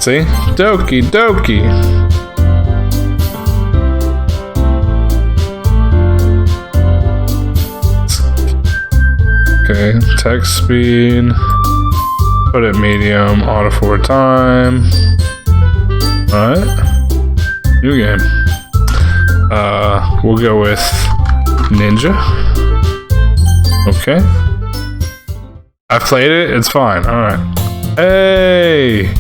See? Doki Doki. Okay, text speed. Put it medium, auto forward time. Alright. New game. We'll go with Ninja. Okay. I played it, it's fine. Alright. Hey!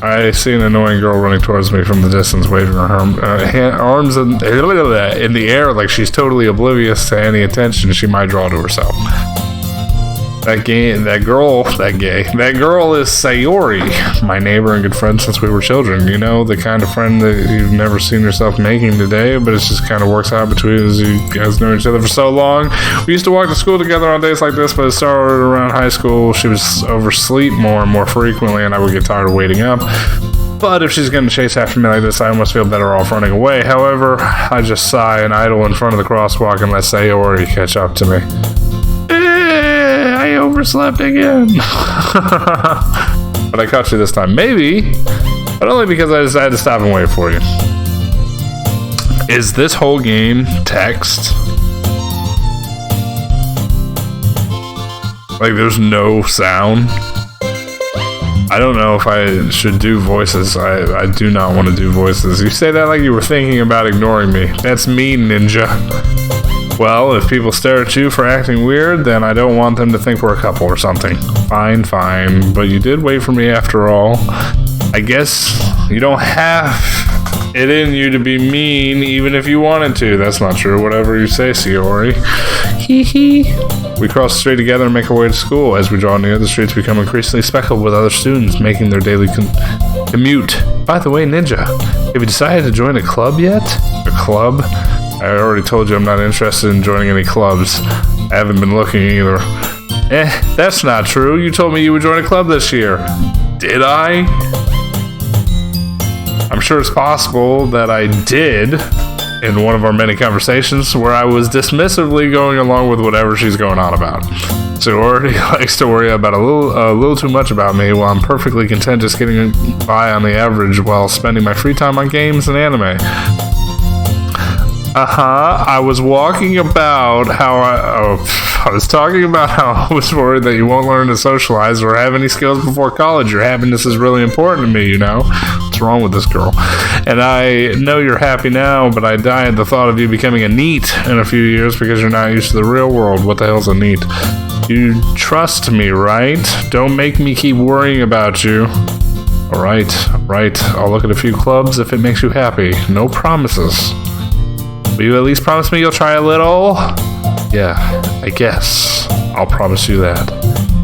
I see an annoying girl running towards me from the distance, waving her arms in the air like she's totally oblivious to any attention she might draw to herself. That girl is Sayori, my neighbor and good friend since we were children. You know, the kind of friend that you've never seen yourself making today, but it just kind of works out between as you guys know each other for so long. We used to walk to school together on days like this, but it started around high school. She was oversleep more and more frequently, and I would get tired of waiting up. But if she's going to chase after me like this, I almost feel better off running away. However, I just sigh and idle in front of the crosswalk and let Sayori catch up to me. I overslept again. But I caught you this time. Maybe, but only because I decided to stop and wait for you. Is this whole game text? Like there's no sound? I don't know if I should do voices. I do not want to do voices. You say that like you were thinking about ignoring me. That's me, Ninja. Well, if people stare at you for acting weird, then I don't want them to think we're a couple or something. Fine. But you did wait for me after all. I guess you don't have it in you to be mean, even if you wanted to. That's not true. Whatever you say, Sayori. Hee hee. We cross the street together and make our way to school. As we draw near, the streets become increasingly speckled with other students making their daily commute. By the way, Ninja, have you decided to join a club yet? A club? I already told you I'm not interested in joining any clubs. I haven't been looking either. That's not true. You told me you would join a club this year. Did I? I'm sure it's possible that I did in one of our many conversations where I was dismissively going along with whatever she's going on about. Sayori likes to worry about a little too much about me while I'm perfectly content just getting by on the average while spending my free time on games and anime. I was talking about how I was worried that you won't learn to socialize or have any skills before college. Your happiness is really important to me, you know. What's wrong with this girl? And I know you're happy now, but I die at the thought of you becoming a NEET in a few years because you're not used to the real world. What the hell's a NEET? You trust me, right? Don't make me keep worrying about you. Alright. I'll look at a few clubs if it makes you happy. No promises. Will you at least promise me you'll try a little? Yeah, I guess. I'll promise you that.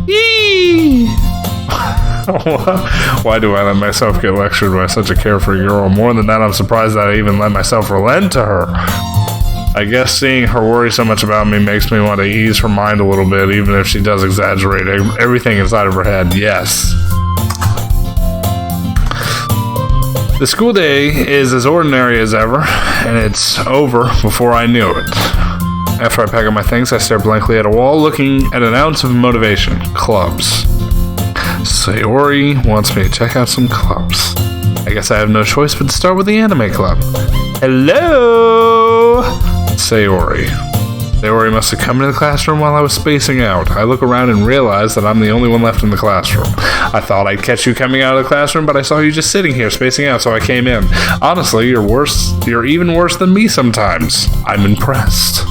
Yee! Why do I let myself get lectured by such a carefree girl? More than that, I'm surprised that I even let myself relent to her. I guess seeing her worry so much about me makes me want to ease her mind a little bit, even if she does exaggerate everything inside of her head. Yes. The school day is as ordinary as ever, and it's over before I knew it. After I pack up my things, I stare blankly at a wall, looking at an ounce of motivation. Clubs. Sayori wants me to check out some clubs. I guess I have no choice but to start with the anime club. Hello! Sayori. Sayori must have come into the classroom while I was spacing out. I look around and realize that I'm the only one left in the classroom. I thought I'd catch you coming out of the classroom, but I saw you just sitting here spacing out, so I came in. Honestly, you're even worse than me sometimes. I'm impressed.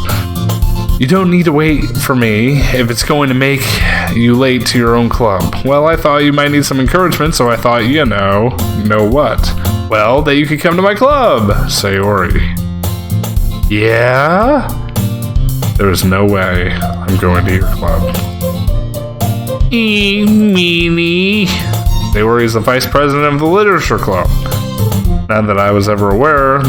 You don't need to wait for me if it's going to make you late to your own club. Well, I thought you might need some encouragement, so I thought, know what? Well, that you could come to my club, Sayori. Yeah? There is no way I'm going to your club. Meanie. Sayori is the vice president of the literature club. Not that I was ever aware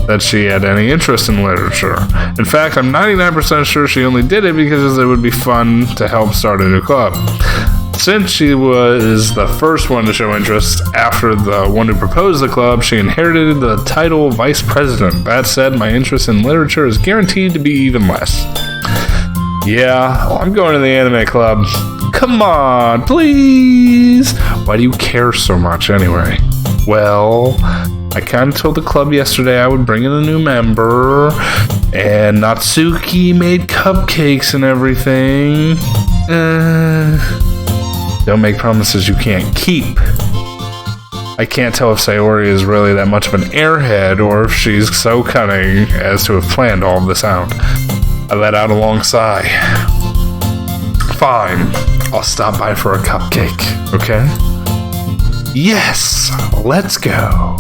that she had any interest in literature. In fact, I'm 99% sure she only did it because it would be fun to help start a new club. Since she was the first one to show interest after the one who proposed the club, she inherited the title vice president. That said, my interest in literature is guaranteed to be even less. Yeah, I'm going to the anime club. Come on, please. Why do you care so much anyway? Well, I kind of told the club yesterday I would bring in a new member, and Natsuki made cupcakes and everything. Don't make promises you can't keep. I can't tell if Sayori is really that much of an airhead or if she's so cunning as to have planned all of this out. I let out a long sigh. Fine, I'll stop by for a cupcake, okay? Yes, let's go.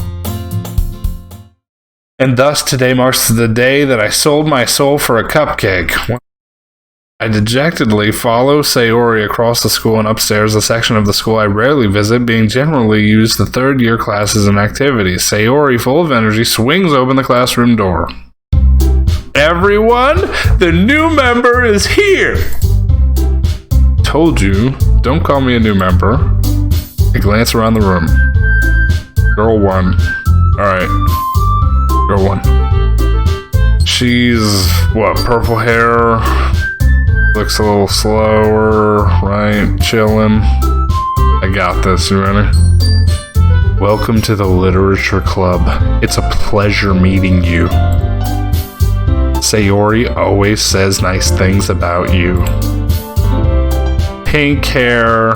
And thus today marks the day that I sold my soul for a cupcake. I dejectedly follow Sayori across the school and upstairs, a section of the school I rarely visit, being generally used to third-year classes and activities. Sayori, full of energy, swings open the classroom door. Everyone, the new member is here! Told you, don't call me a new member. I glance around the room. Girl 1. Alright. Girl 1. She's, purple hair? Looks a little slower, right? Chilling. I got this, you ready? Welcome to the Literature Club. It's a pleasure meeting you. Sayori always says nice things about you. Pink hair,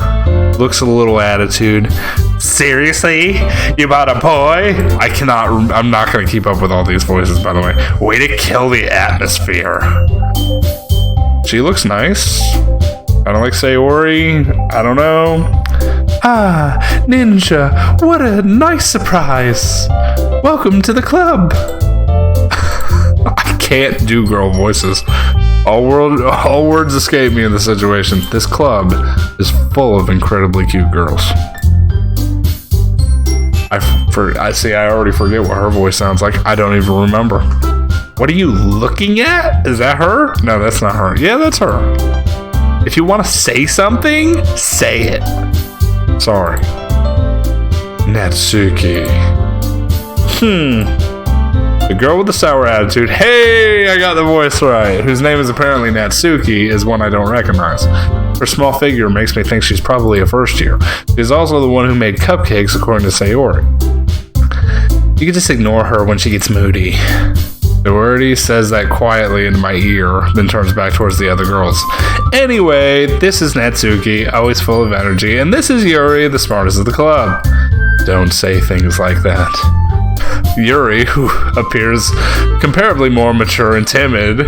looks a little attitude. Seriously? You bought a boy? I'm not gonna keep up with all these voices, by the way. Way to kill the atmosphere. She looks nice. I don't like Sayori. I don't know. Ah, Ninja, what a nice surprise. Welcome to the club. I can't do girl voices. All words escape me in this situation. This club is full of incredibly cute girls. I already forget what her voice sounds like. I don't even remember. What are you looking at? Is that her? No, that's not her. Yeah, that's her. If you want to say something, say it. Sorry. Natsuki. The girl with the sour attitude, hey, I got the voice right, whose name is apparently Natsuki, is one I don't recognize. Her small figure makes me think she's probably a first year. She's also the one who made cupcakes, according to Sayori. You can just ignore her when she gets moody. Sayori says that quietly into my ear, then turns back towards the other girls. Anyway, this is Natsuki, always full of energy, and this is Yuri, the smartest of the club. Don't say things like that. Yuri, who appears comparably more mature and timid,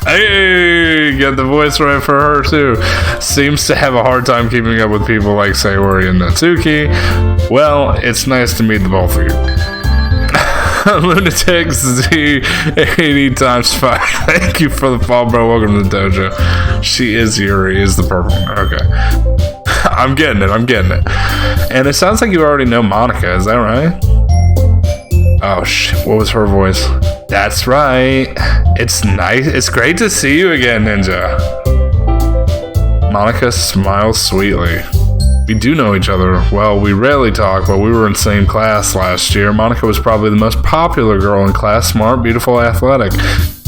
hey, get the voice right for her too, seems to have a hard time keeping up with people like Sayori and Natsuki. Well, it's nice to meet the both of you. Lunatic Z 80 times 5. Thank you for the fall, bro. Welcome to the dojo. She is Yuri, is the purple one. Okay. I'm getting it. And it sounds like you already know Monica, is that right? Oh shit, what was her voice? That's right. It's nice. It's great to see you again, Ninja. Monica smiles sweetly. We do know each other. Well, we rarely talk, but we were in the same class last year. Monica was probably the most popular girl in class, smart, beautiful, athletic.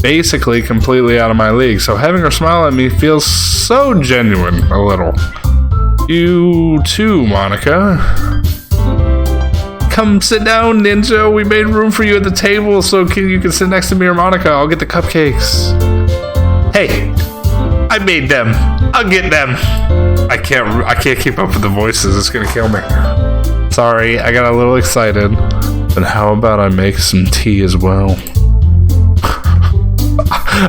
Basically completely out of my league, so having her smile at me feels so genuine, a little. You too, Monica. Come sit down, Ninja. We made room for you at the table so you can sit next to me or Monica. I'll get the cupcakes. Hey, I made them. I'll get them. I can't keep up with the voices. It's gonna kill me. Sorry, I got a little excited. But how about I make some tea as well?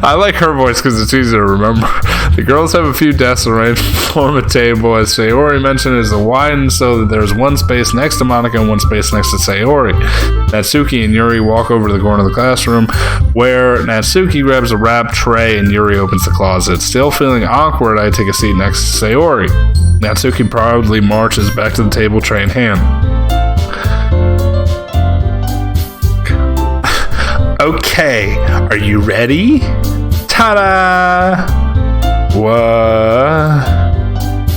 I like her voice because it's easy to remember. The girls have a few desks arranged to form a table. As Sayori mentioned, it is widened so that there's one space next to Monica and one space next to Sayori. Natsuki and Yuri walk over to the corner of the classroom, where Natsuki grabs a wrap tray and Yuri opens the closet. Still feeling awkward, I take a seat next to Sayori. Natsuki proudly marches back to the table, tray in hand. Okay, are you ready? Ta-da! What?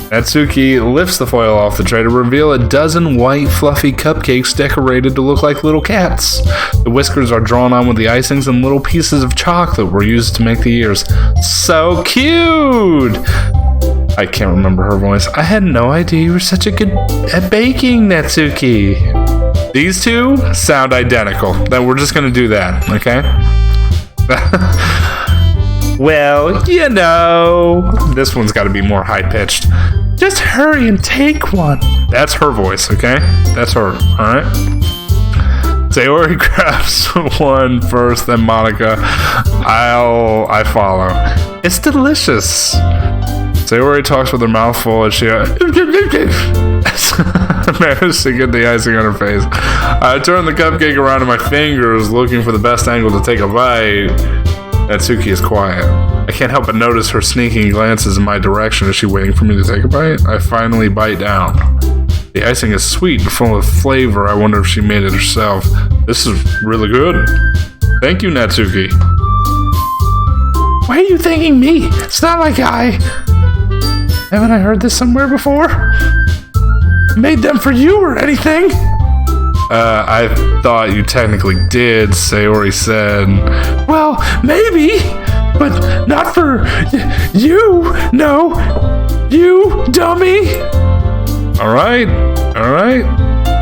Natsuki lifts the foil off the tray to reveal a dozen white, fluffy cupcakes decorated to look like little cats. The whiskers are drawn on with the icings, and little pieces of chocolate were used to make the ears. So cute! I can't remember her voice. I had no idea you were such a good at baking, Natsuki. These two sound identical. Then we're just gonna do that, okay? Well, you know, this one's got to be more high-pitched. Just hurry and take one. That's her voice, okay? That's her, all right? Sayori grabs one first, then Monica. I follow. It's delicious. Sayori talks with her mouth full as she managed to get the icing on her face. I turn the cupcake around in my fingers, looking for the best angle to take a bite. Natsuki is quiet. I can't help but notice her sneaking glances in my direction. Is she waiting for me to take a bite? I finally bite down. The icing is sweet and full of flavor. I wonder if she made it herself. This is really good. Thank you, Natsuki. Why are you thanking me? It's not like haven't I heard this somewhere before? Made them for you or anything? I thought you technically did, Sayori said. Well, maybe, but not for you. No, you dummy. All right.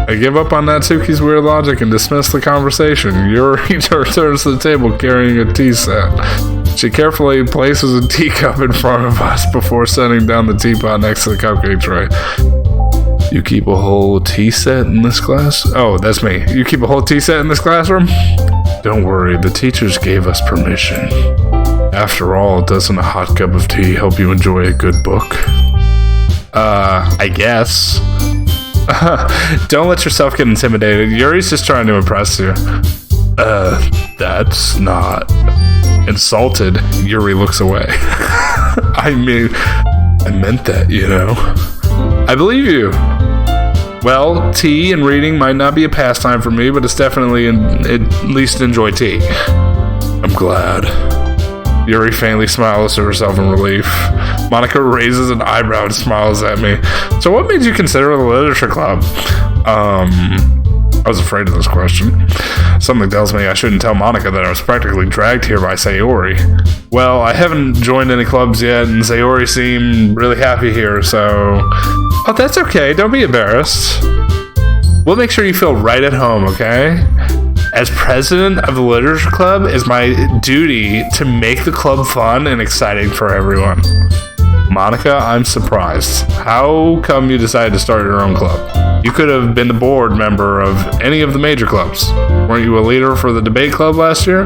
I give up on Natsuki's weird logic and dismiss the conversation. Yuri returns to the table carrying a tea set. She carefully places a teacup in front of us before setting down the teapot next to the cupcake tray. You keep a whole tea set in this class? Oh, that's me. You keep a whole tea set in this classroom? Don't worry, the teachers gave us permission. After all, doesn't a hot cup of tea help you enjoy a good book? I guess. Don't let yourself get intimidated. Yuri's just trying to impress you. That's not... Insulted, Yuri looks away. I meant that, you know. I believe you. Well, tea and reading might not be a pastime for me, but it's definitely at least enjoy tea. I'm glad. Yuri faintly smiles to herself in relief. Monica raises an eyebrow and smiles at me. So what made you consider the literature club? I was afraid of this question. Something tells me I shouldn't tell Monica that I was practically dragged here by Sayori. Well, I haven't joined any clubs yet, and Sayori seemed really happy here, so... Oh, that's okay. Don't be embarrassed. We'll make sure you feel right at home, okay? As president of the literature club, it's my duty to make the club fun and exciting for everyone. Monica, I'm surprised. How come you decided to start your own club? You could have been the board member of any of the major clubs. Weren't you a leader for the debate club last year?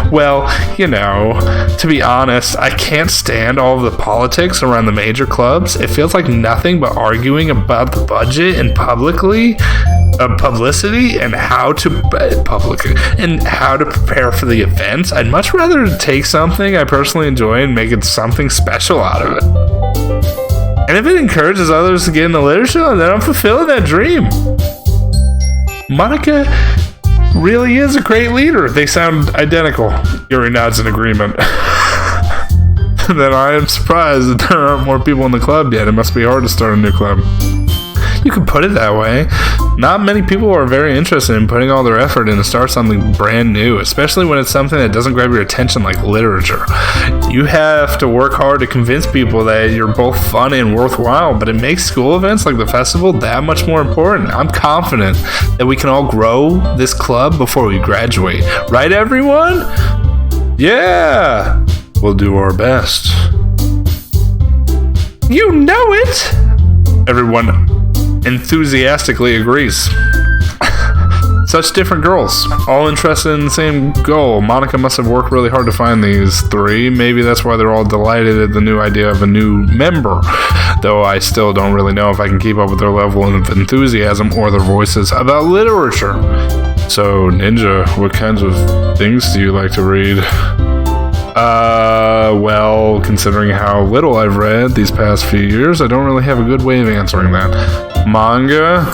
Well, you know, to be honest, I can't stand all of the politics around the major clubs. It feels like nothing but arguing about the budget and publicity and how to prepare for the events. I'd much rather take something I personally enjoy and make it something special out of it. And if it encourages others to get into literature, then I'm fulfilling that dream. Monica really is a great leader. They sound identical. Yuri nods in agreement. Then I am surprised that there aren't more people in the club yet. It must be hard to start a new club. You could put it that way. Not many people are very interested in putting all their effort in to start something brand new, especially when it's something that doesn't grab your attention like literature. You have to work hard to convince people that you're both fun and worthwhile, but it makes school events like the festival that much more important. I'm confident that we can all grow this club before we graduate. Right, everyone? Yeah! We'll do our best. You know it! Everyone enthusiastically agrees. Such different girls, all interested in the same goal. Monica must have worked really hard to find these three. Maybe that's why they're all delighted at the new idea of a new member. Though I still don't really know if I can keep up with their level of enthusiasm or their voices about literature. So, Ninja, what kinds of things do you like to read? Well, considering how little I've read these past few years, I don't really have a good way of answering that. Manga?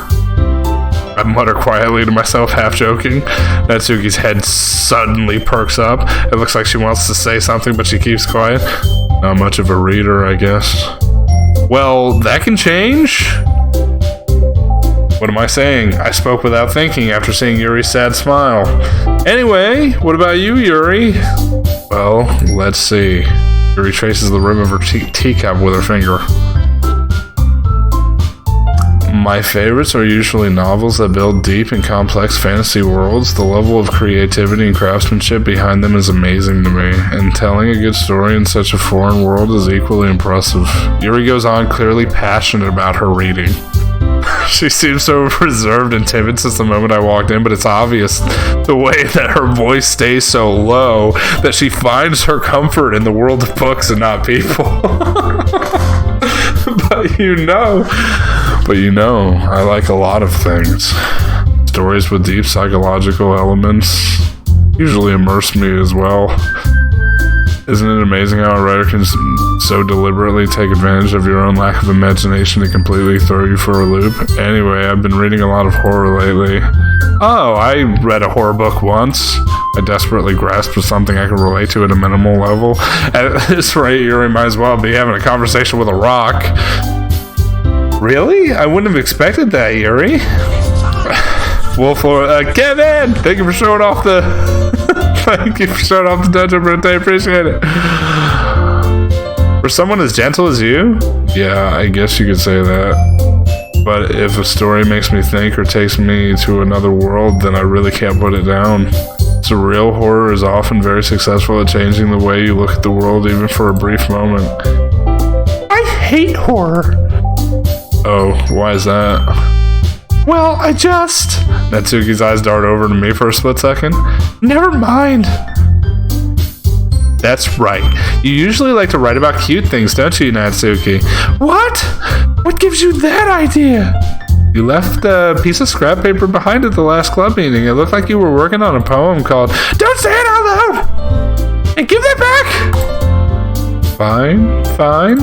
I mutter quietly to myself, half joking. Natsuki's head suddenly perks up. It looks like she wants to say something, but she keeps quiet. Not much of a reader, I guess. Well, that can change. What am I saying? I spoke without thinking after seeing Yuri's sad smile. Anyway, what about you, Yuri? Well, let's see. Yuri traces the rim of her teacup with her finger. My favorites are usually novels that build deep and complex fantasy worlds. The level of creativity and craftsmanship behind them is amazing to me, and telling a good story in such a foreign world is equally impressive. Yuri goes on, clearly passionate about her reading. She seems so reserved and timid since the moment I walked in, but it's obvious the way that her voice stays so low that she finds her comfort in the world of books and not people. But you know, I like a lot of things. Stories with deep psychological elements usually immerse me as well. Isn't it amazing how a writer can so deliberately take advantage of your own lack of imagination to completely throw you for a loop? Anyway, I've been reading a lot of horror lately. Oh, I read a horror book once. I desperately grasped for something I could relate to at a minimal level. At this rate, Yuri might as well be having a conversation with a rock. Really? I wouldn't have expected that, Yuri. Wolf Lord, Kevin! Thank you for showing off the... Thank you for showing off the dungeon, bro. I appreciate it. For someone as gentle as you? Yeah, I guess you could say that. But if a story makes me think or takes me to another world, then I really can't put it down. Surreal horror is often very successful at changing the way you look at the world, even for a brief moment. I hate horror. Oh, why is that? Well, Natsuki's eyes dart over to me for a split second. Never mind. That's right. You usually like to write about cute things, don't you, Natsuki? What? What gives you that idea? You left a piece of scrap paper behind at the last club meeting. It looked like you were working on a poem called Don't Say It Out Loud! And give that back! Fine.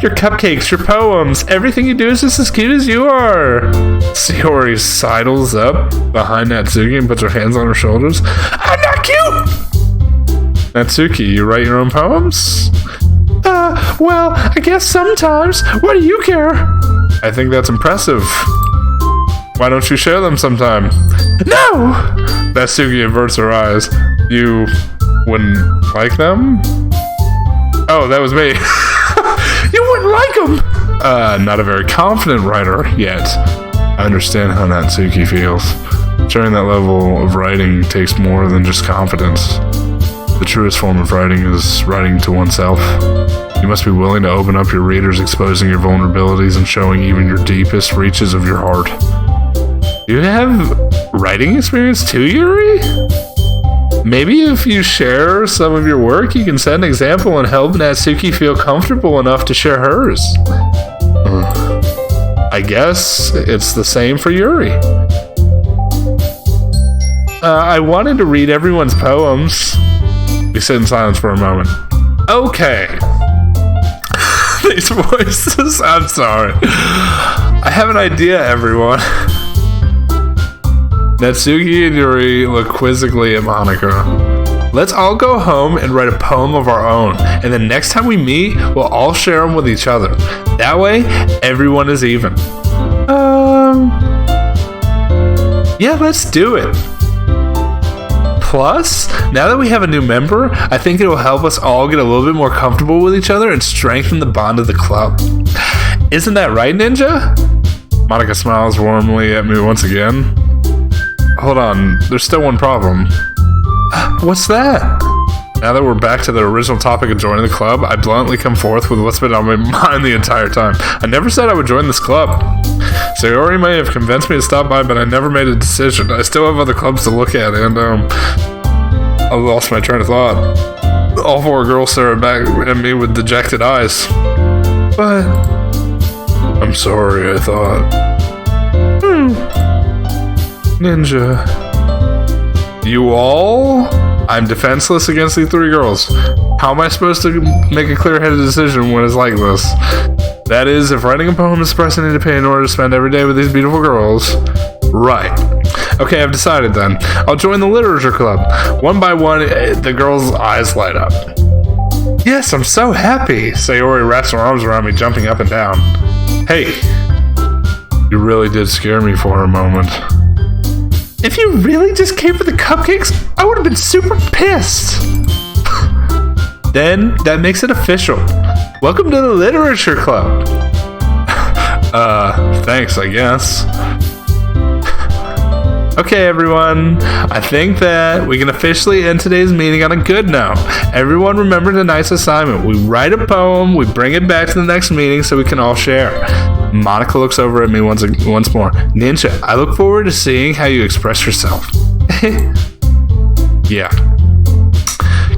Your cupcakes, your poems, everything you do is just as cute as you are. Sayori sidles up behind Natsuki and puts her hands on her shoulders. I'm not cute! Natsuki, you write your own poems? Well, I guess sometimes. What do you care? I think that's impressive. Why don't you share them sometime? No! Natsuki averts her eyes. You wouldn't like them? Oh, that was me. You wouldn't like them! Not a very confident writer yet. I understand how Natsuki feels. Sharing that level of writing takes more than just confidence. The truest form of writing is writing to oneself. You must be willing to open up your readers, exposing your vulnerabilities and showing even your deepest reaches of your heart. Do you have writing experience too, Yuri? Maybe if you share some of your work, you can set an example and help Natsuki feel comfortable enough to share hers. I guess it's the same for Yuri. I wanted to read everyone's poems. We sit in silence for a moment. Okay. These voices, I'm sorry. I have an idea, everyone. Natsuki and Yuri look quizzically at Monica. Let's all go home and write a poem of our own, and then next time we meet, we'll all share them with each other. That way, everyone is even. Yeah, let's do it. Plus, now that we have a new member, I think it will help us all get a little bit more comfortable with each other and strengthen the bond of the club. Isn't that right, Ninja? Monica smiles warmly at me once again. Hold on, there's still one problem. What's that? Now that we're back to the original topic of joining the club, I bluntly come forth with what's been on my mind the entire time. I never said I would join this club. Sayori may have convinced me to stop by, but I never made a decision. I still have other clubs to look at, and I lost my train of thought. All four girls stare back at me with dejected eyes. But I'm sorry, I thought. Ninja. You all? I'm defenseless against these three girls. How am I supposed to make a clear-headed decision when it's like this? That is, if writing a poem is the price I need to pay in order to spend every day with these beautiful girls. Right. Okay, I've decided then. I'll join the literature club. One by one, the girls' eyes light up. Yes, I'm so happy. Sayori wraps her arms around me, jumping up and down. Hey, you really did scare me for a moment. If you really just came for the cupcakes, I would have been super pissed. Then that makes it official. Welcome to the Literature Club. Thanks, I guess. Okay, everyone. I think that we can officially end today's meeting on a good note. Everyone remember tonight's assignment. We write a poem, we bring it back to the next meeting so we can all share. Monica looks over at me once more. Ninja, I look forward to seeing how you express yourself. Yeah.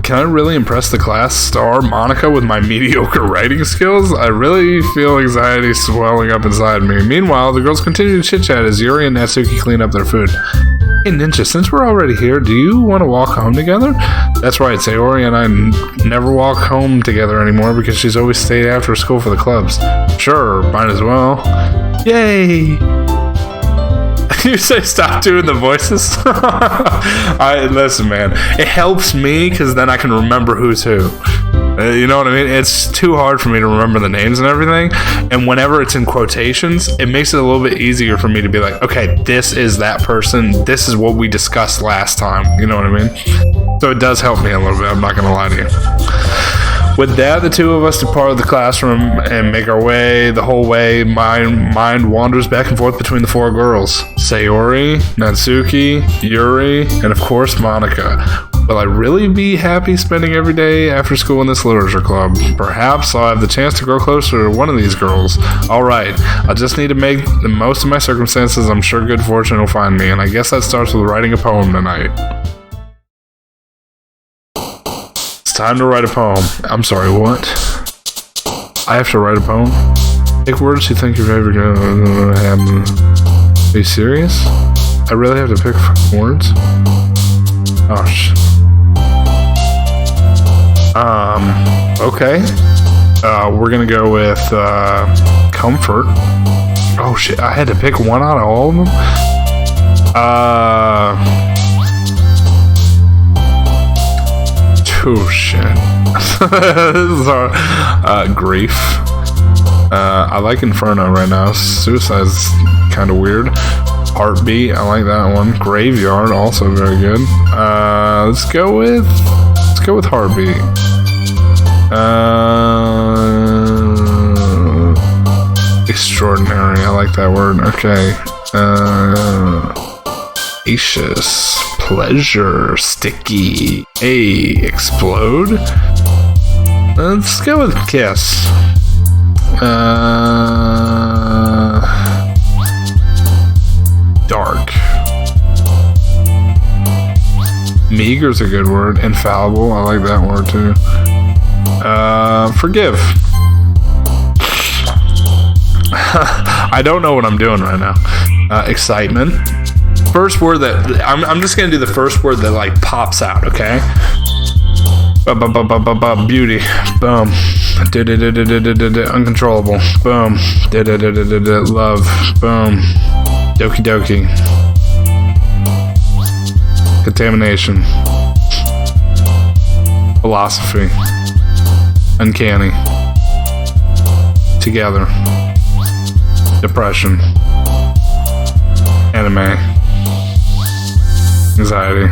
Can I really impress the class star Monica with my mediocre writing skills? I really feel anxiety swelling up inside me. Meanwhile, the girls continue to chit-chat as Yuri and Natsuki clean up their food. Hey Ninja, since we're already here, do you want to walk home together? That's right, Sayori and I never walk home together anymore because she's always stayed after school for the clubs. Sure, might as well. Yay! You say stop doing the voices? Listen, man. It helps me because then I can remember who's who. You know what I mean? It's too hard for me to remember the names and everything. And whenever it's in quotations, it makes it a little bit easier for me to be like, okay, this is that person. This is what we discussed last time. You know what I mean? So it does help me a little bit. I'm not going to lie to you. With that, the two of us depart the classroom and make our way. The whole way, my mind wanders back and forth between the four girls. Sayori, Natsuki, Yuri, and of course Monica. Will I really be happy spending every day after school in this literature club? Perhaps I'll have the chance to grow closer to one of these girls. Alright, I'll just need to make the most of my circumstances. I'm sure good fortune will find me, and I guess that starts with writing a poem tonight. Time to write a poem. I'm sorry, what? I have to write a poem? Pick words you think you're ever gonna have. Are you serious? I really have to pick words? Oh, okay. We're gonna go with, comfort. Oh shit, I had to pick one out of all of them? Oh shit. This is our grief. I like Inferno right now. Suicide's kind of weird. Heartbeat, I like that one. Graveyard, also very good. Let's go with Heartbeat. Extraordinary, I like that word. Okay. Acious, pleasure, sticky, explode. Let's go with kiss. Dark. Meager's a good word. Infallible, I like that word too. Forgive. I don't know what I'm doing right now. Excitement. First word that I'm just gonna do the first word that like pops out, okay? Beauty, boom. Uncontrollable, boom. Love, boom. Doki Doki. Contamination. Philosophy. Uncanny. Together. Depression. Anime. Anxiety.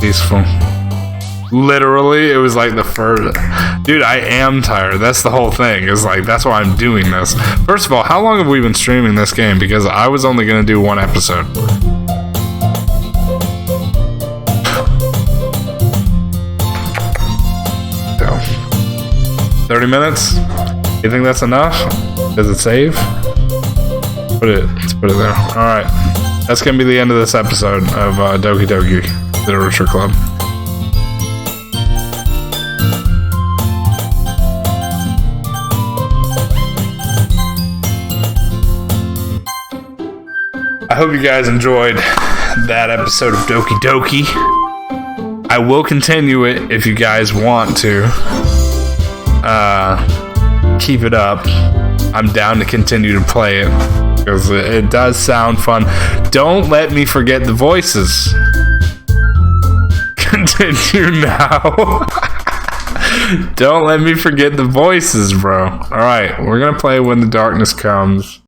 Peaceful. Literally, it was like the first... Dude, I am tired. That's the whole thing. It's like, that's why I'm doing this. First of all, how long have we been streaming this game? Because I was only going to do one episode. So, 30 minutes? You think that's enough? Does it save? Let's put it there. Alright. That's going to be the end of this episode of Doki Doki Literature Club. I hope you guys enjoyed that episode of Doki Doki. I will continue it if you guys want to. Keep it up. I'm down to continue to play it because it does sound fun. Don't let me forget the voices. Continue now. Don't let me forget the voices, bro. Alright, we're gonna play When the Darkness Comes.